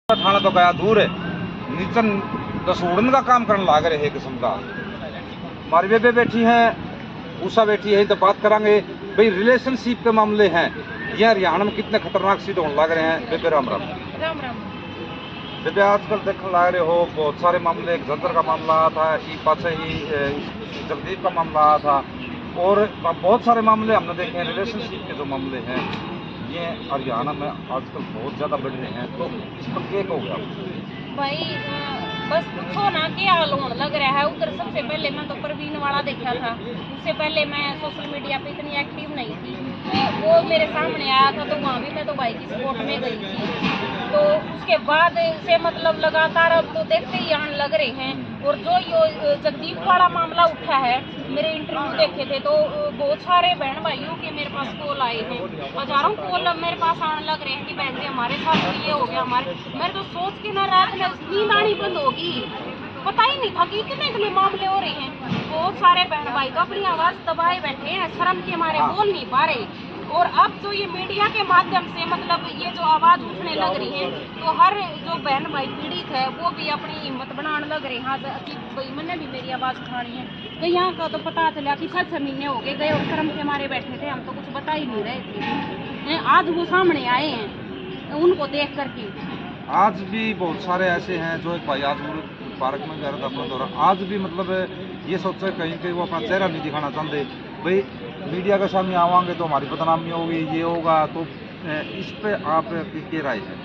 ठाणा तो गया दूर है नीचन दसूड़न का काम करने लाग रहे किस्म का। हमारी बेबे बैठी हैं, उषा बैठी है, तो बात करेंगे भाई रिलेशनशिप के मामले हैं ये हरियाणा में कितने खतरनाक सिद्ध होने लग रहे हैं। बेबे राम राम। राम राम। बेबे आजकल देखने लग रहे हो बहुत सारे मामले, एक झज्जर का मामला आया था, ई पाछे ही जगदीप का मामला आया था और बहुत सारे मामले हमने देखे हैं। रिलेशनशिप के जो मामले हैं ये हरियाणा में आजकल बहुत ज़्यादा बढ़ रहे हैं, तो इस पर क्या कहोगे आप? भाई बस पूछो ना क्या हाल होने लग रहा है। उधर सबसे पहले मैं तो प्रवीण वाला देखा था, उससे पहले मैं सोशल मीडिया पे इतनी एक्टिव नहीं थी। वो मेरे सामने आया था तो वहाँ भी मैं तो भाई की सपोर्ट में गई थी। तो उसके बाद से मतलब लगातार अब तो देखते ही आने लग रहे हैं। और जो ये जगदीप वाला मामला उठा है, मेरे इंटरव्यू देखे थे तो बहुत सारे बहन भाइयों के मेरे पास कॉल आए हैं, हजारों कॉल मेरे पास आने लग रहे हैं कि बहन जी हमारे साथ ये हो गया। मेरे तो सोच के ना रात में नींद आनी बंद होगी, पता ही नहीं था कि इतने इतने मामले हो रहे हैं। बहुत सारे बहन भाई तो अपनी आवाज दबाए बैठे हैं, शर्म के मारे बोल नहीं पा रहे। और अब जो ये मीडिया के माध्यम से मतलब ये जो आवाज उठने लग रही है, तो हर जो बहन भाई पीड़ित है वो भी अपनी हिम्मत बनाने लग रहे हैं। हाँ भाई मैंने भी मेरी आवाज उठानी है। तो यहाँ का तो पता चला कि 6 महीने हो गए और शर्म के मारे बैठे थे, हम तो कुछ बता ही नहीं रहे थे। आज वो सामने आए हैं उनको देख करके। आज भी बहुत सारे ऐसे हैं जो एक भाई आज पार्क में गया था अपना दौरा, आज भी मतलब ये सोचे कहीं कहीं वो अपना चेहरा नहीं दिखाना चाहते। भाई मीडिया के सामने आवाएंगे तो हमारी बदनामी होगी, ये होगा। तो इस पे आप क्या राय है?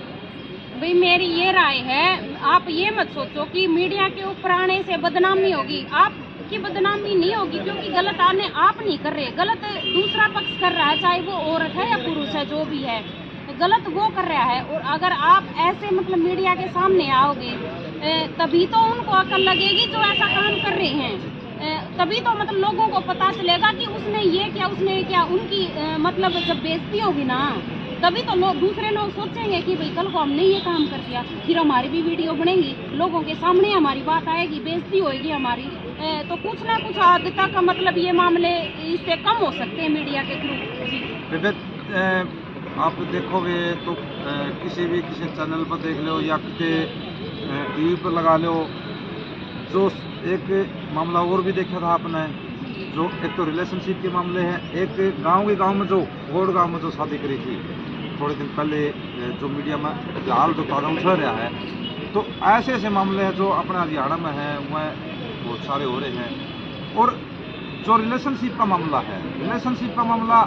भाई मेरी ये राय है, आप ये मत सोचो कि मीडिया के ऊपर आने से बदनामी होगी। आपकी बदनामी नहीं होगी क्योंकि गलत आने आप नहीं कर रहे, गलत दूसरा पक्ष कर रहा है, चाहे वो औरत है या पुरुष है, जो भी है गलत वो कर रहा है। और अगर आप ऐसे मतलब मीडिया के सामने आओगे तभी तो उनको अकल लगेगी जो ऐसा काम कर रहे हैं। तभी तो मतलब लोगों को पता चलेगा कि उसने ये क्या, उसने ये क्या। उनकी मतलब जब बेइज्जती होगी ना तभी तो लोग दूसरे लोग सोचेंगे कि भाई कल को हमने ये काम कर दिया, फिर हमारी भी वीडियो बनेगी, लोगों के सामने हमारी बात आएगी, बेइज्जती होएगी हमारी। तो कुछ ना कुछ हद तक मतलब ये मामले इससे कम हो सकते हैं मीडिया के थ्रू। आप देखोगे तो किसी चैनल पर देख लो या किसी टीवी पर लगा लो, जो एक मामला और भी देखा था आपने, जो एक तो रिलेशनशिप के मामले हैं, एक गांव में जो गोड़ गांव में जो शादी करी थी थोड़े दिन पहले, जो मीडिया में हाल तो ताज़ा उछल रहा है। तो ऐसे ऐसे मामले हैं जो अपने हरियाणा में हैं, वह बहुत सारे हो रहे हैं। और जो रिलेशनशिप का मामला है, रिलेशनशिप का मामला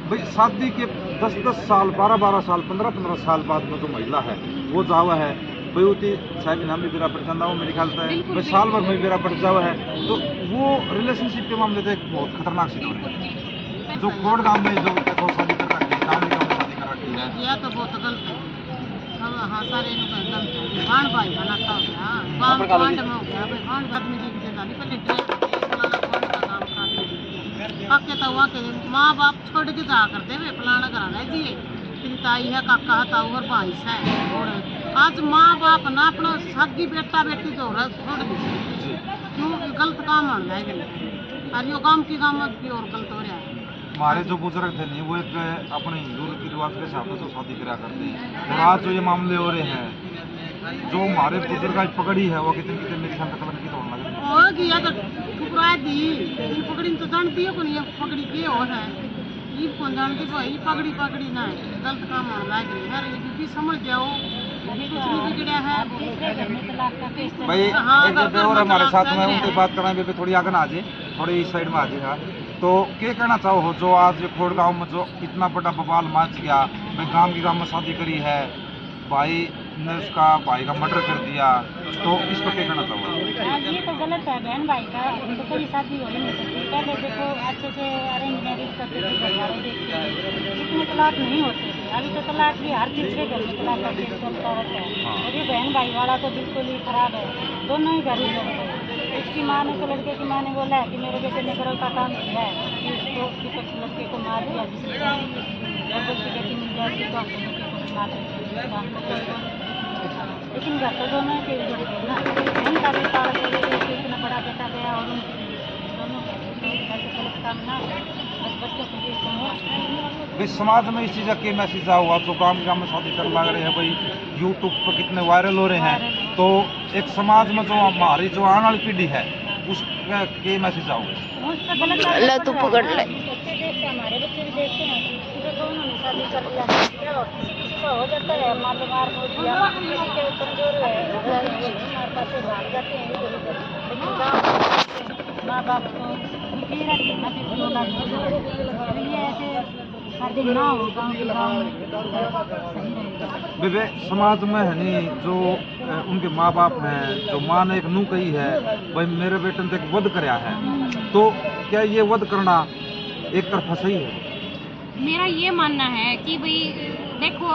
भाई शादी के 10-10 साल, 12-12 साल, 15-15 साल बाद में जो महिला है वो जावा है भाई उती साहब नाम भी बेरा पड़ जाता हो, मेरे ख्याल से भाई साल भर में बेरा पड़ जावा है। तो वो रिलेशनशिप के मामले से बहुत खतरनाक सिद्ध हो रहे हैं। जो कोट गांव में जो देखो शादी कर रखी है, गाँव में शादी कर रखी है, यह तो बहुत गलत है। हाँ सारे गलत है। भाण भाई का नाता हो गया, गाँव कांड में हो गया भाई। भाण आदमी की जिम्मेदारी पहले काके तो वहाँ के माँ बाप छोड़ के जा करते वे फलाना करा जी, तेरी ताई है, काका है, ताऊ और भाई है। और आज माँ बाप ना अपना सगी बेटा बेटी जो छोड़ दी क्यों गलत काम हो रहा है। और यो काम की काम की और गलत हो रहा है। हमारे जो बुजुर्ग थे नहीं वो एक अपने हिंदू रीति रिवाज के हिसाब से शादी करा करते हैं। और आज जो ये मामले हो रहे हैं, जो हमारे बुजुर्ग आज पकड़ी है वो कितने कितने मेरे ख्याल से की तोड़ना या तो ठुकरा दी पकड़ी तो जानती है को नहीं पकड़ी के हो है ये कौन जानती भाई पकड़ी पकड़ी ना है गलत काम होने लग रही है। ये भी समझ जाओ कुछ नहीं बिगड़ा है भाई। एक जगह और हमारे साथ में उनसे बात कराएं, बेबे थोड़ी आगे ना आ जाए, थोड़ी इस साइड में आ जाएगा। तो क्या कहना चाहो हो जो आज खोड़ गाँव में जो इतना बड़ा बवाल मच गया, मैं गाँव में शादी करी है, भाई ने उसका भाई का मर्डर कर दिया, तो इस पर क्या कहना चाहोगे? ये तो गलत है बहन भाई का, तो कोई शादी हो ही नहीं सकती। पहले देखो अच्छे से अरेंज मैरिज करते थे, घर वाले देखते थे, इतने तलाक नहीं होते थे। अभी तो तलाक भी हर तीसरे घर में तलाक का केस चलता रहता है। और ये बहन भाई वाला तो बिल्कुल ही खराब है, दोनों ही घर ही लोग हैं। उसकी माँ ने तो लड़के की माँ ने बोला है कि मेरे बेटे ने गलत का काम किया है कि उसको विपक्ष लड़के को मार दिया, जिसकी गर्भवती बेटी मिल जाती तो हमको बेटे को मार देते। लेकिन घर तो दोनों के उजड़ गए ना। उनका बेटा इतना बड़ा बेटा गया और उनकी भाई समाज में इस चीज़ का क्या मैसेज हुआ जो गाँव में शादी कर लग रहे हैं भाई यूट्यूब पर कितने वायरल हो रहे हैं, तो एक समाज में जो हमारी जो आने वाली पीढ़ी है उसका क्या मैसेज आओगे? अल्लाह तू पकड़ ले। बच्चे देखते हैं, हमारे बच्चे भी देखते हैं कि देखो उन्होंने शादी कर लिया, क्या हो किसी किसी का हो जाता है, मार बीमार हो दिया, किसी के कमजोर है, हमारे पास से भाग जाते हैं इधर उधर। लेकिन गाँव माँ बाप को बिखेरा के ना फिर औलाद को ये ऐसे शादी ना हो गाँव के गाँव में सही रहेगा। वे समाज में है नहीं जो उनके माँ बाप हैं, जो माँ ने एक नू कही है भाई मेरे बेटे ने तो एक वध कराया है, तो क्या ये वध करना एक तरफा सही है? मेरा ये मानना है कि भाई देखो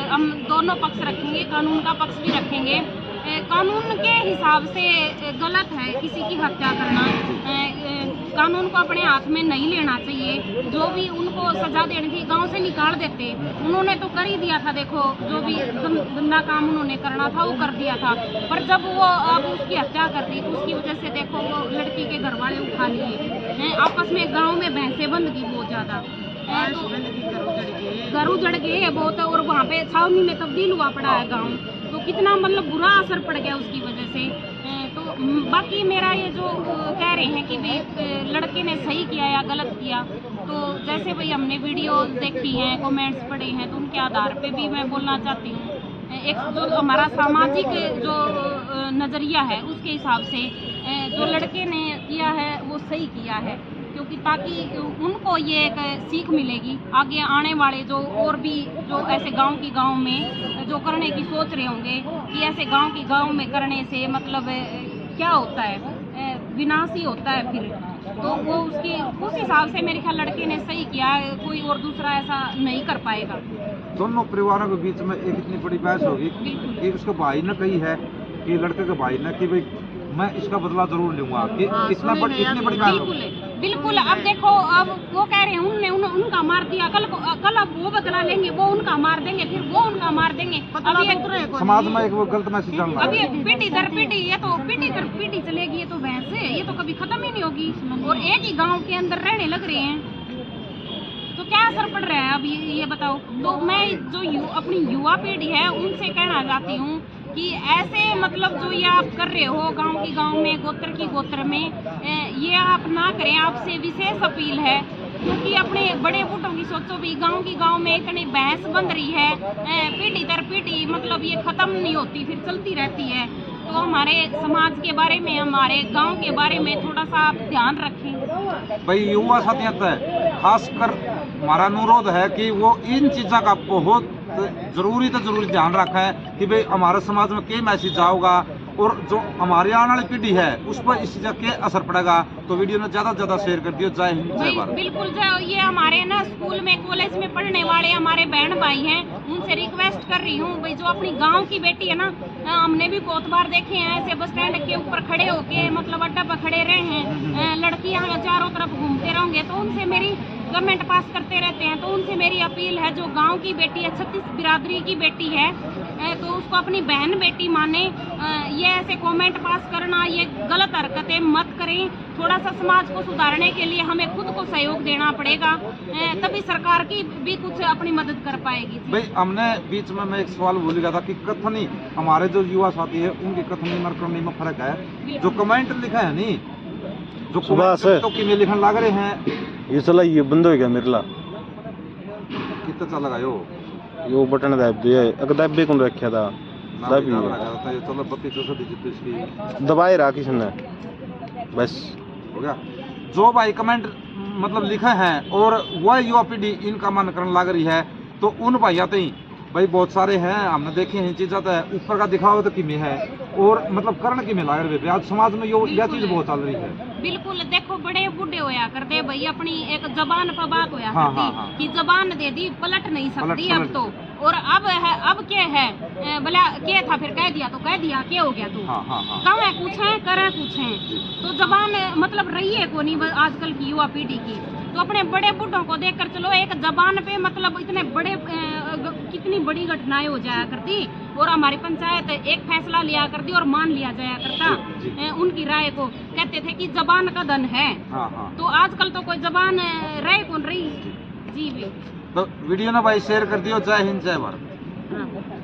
हम दोनों पक्ष रखेंगे, कानून का पक्ष भी रखेंगे। कानून के हिसाब से गलत है किसी की हत्या करना, कानून को अपने हाथ में नहीं लेना चाहिए। जो भी उनको सजा देनी थी गांव से निकाल देते, उन्होंने तो कर ही दिया था। देखो जो भी गंदा काम उन्होंने करना था वो कर दिया था, पर जब वो अब उसकी हत्या कर दी उसकी वजह से देखो वो लड़की के घर वाले उठा लिए, आपस में गाँव में भैंसे बंद की बहुत ज़्यादा, घर उजड़ गए बहुत, और वहाँ पे छावनी में तब्दील हुआ पड़ा है गांव, तो कितना मतलब बुरा असर पड़ गया उसकी वजह से। तो बाकी मेरा ये जो कह रहे हैं कि भाई लड़के ने सही किया या गलत किया, तो जैसे भाई हमने वीडियो देखी हैं, कमेंट्स पढ़े हैं, तो उनके आधार पे भी मैं बोलना चाहती हूँ एक जो हमारा सामाजिक जो नज़रिया है उसके हिसाब से जो लड़के ने किया है वो सही किया है, क्योंकि ताकि उनको ये एक सीख मिलेगी आगे आने वाले जो और भी जो ऐसे गांव में जो करने की सोच रहे होंगे कि ऐसे गांव में करने से मतलब क्या होता है, विनाश ही होता है फिर, तो वो उस हिसाब से मेरे ख्याल लड़के ने सही किया, कोई और दूसरा ऐसा नहीं कर पाएगा। दोनों परिवारों के बीच में एक इतनी बड़ी बहस होगी कि उसके भाई ने कही है कि लड़के के भाई ने कि भाई मैं इसका बदला जरूर लूंगा, कि इतनी बड़ी बहस होगी। बिल्कुल अब देखो अब वो कह रहे हैं उनका मार दिया, कल अब वो बदला लेंगे, वो उनका मार देंगे, फिर वो उनका मार देंगे। अभी समाज में एक वो गलत मैसेज चल रहा है, अभी पीढ़ी दर पीढ़ी ये तो पीढ़ी दर पीढ़ी चलेगी, ये तो भैंस है, ये तो कभी खत्म ही नहीं होगी, और एक ही गाँव के अंदर रहने लग रहे हैं, तो क्या असर पड़ रहा है अब ये बताओ। तो मैं जो अपनी युवा पीढ़ी है उनसे कहना चाहती हूँ कि ऐसे मतलब जो ये आप कर रहे हो गांव में गोत्र में ये आप ना करें, आपसे विशेष अपील है, क्योंकि अपने बड़े बूढ़ों की सोचो भी गांव में इतनी बहस बन रही है, पीढ़ी दर पीढ़ी मतलब ये खत्म नहीं होती, फिर चलती रहती है। तो हमारे समाज के बारे में, हमारे गांव के बारे में थोड़ा सा आप ध्यान रखें। भाई युवा साथियों खासकर हमारा अनुरोध है कि वो इन चीज़ों का बहुत जरूरी ध्यान रखा है कि भाई हमारे समाज में क्या मैसेज आएगा और जो हमारी आने वाली पीढ़ी है उस पर इस चीज़ का क्या असर पड़ेगा। तो वीडियो ने ज़्यादा से ज़्यादा शेयर कर दियो। जय हिंद जय भारत। बिल्कुल ये हमारे ना स्कूल में कॉलेज में पढ़ने वाले हमारे बहन भाई हैं, उनसे रिक्वेस्ट कर रही हूँ भाई जो अपनी गांव की बेटी है ना, हमने भी बहुत बार देखे हैं ऐसे बस स्टैंड के ऊपर खड़े होके मतलब अड्डा पर खड़े रहे हैं, लड़कियाँ चारों तरफ घूमते रहेंगे, तो उनसे मेरी गवर्नमेंट पास करते रहते हैं, तो उनसे मेरी अपील है जो गांव की बेटी है, 36 बिरादरी की बेटी है, तो उसको अपनी बहन बेटी माने। ये ऐसे कमेंट पास करना ये गलत हरकतें मत करें। थोड़ा सा समाज को सुधारने के लिए हमें खुद को सहयोग देना पड़ेगा, तभी सरकार की भी कुछ अपनी मदद कर पाएगी। भाई हमने बीच में मैं एक सवाल भूल गया था कि कथनी हमारे जो युवा साथी है उनकी कथनी और करनी में फर्क है। जो कमेंट लिखा है नहीं, जो सुबह से तो किमें लिखने लग रहे हैं ये चला ये बंद हो गया मेरे ला कितना चला गया यो बटन दाब दिया अगर दाबे कौन रखा था दाबी ये चलो 32 दबाए रहा किसी ने बस हो गया। जो भाई कमेंट मतलब लिखे हैं और वह युवा पीढ़ी इनका मन करने लग रही है, तो उन भाइयों तो भाई बहुत सारे हैं, हमने देखे हैं चीज़ आता है ऊपर का दिखावा तो किमें है और मतलब करण किमें लग रहे हैं। आज समाज में यह चीज़ बहुत चल रही है। बिल्कुल देखो बड़े बूढ़े होया करते भाई, अपनी एक जबान पर बात होया करती कि जबान दे दी पलट नहीं सकती अब तो, और अब क्या है भला क्या था फिर कह दिया तो कह दिया, क्या हो गया तो कम है कुछ है करे कुछ है, तो जबान मतलब रही है को नहीं आजकल की युवा पीढ़ी की। तो अपने बड़े बूढ़ों को देखकर चलो, एक जबान पे मतलब इतने बड़े कितनी बड़ी घटनाएं हो जाया करती, और हमारी पंचायत एक फैसला लिया करती और मान लिया जाया करता जी। उनकी राय को। कहते थे कि जबान का धन है, हाँ हाँ। तो आजकल तो कोई जबान रहे कौन रही। जी भी तो वीडियो ना भाई शेयर कर दियो। जय हिंद जय भारत। हाँ।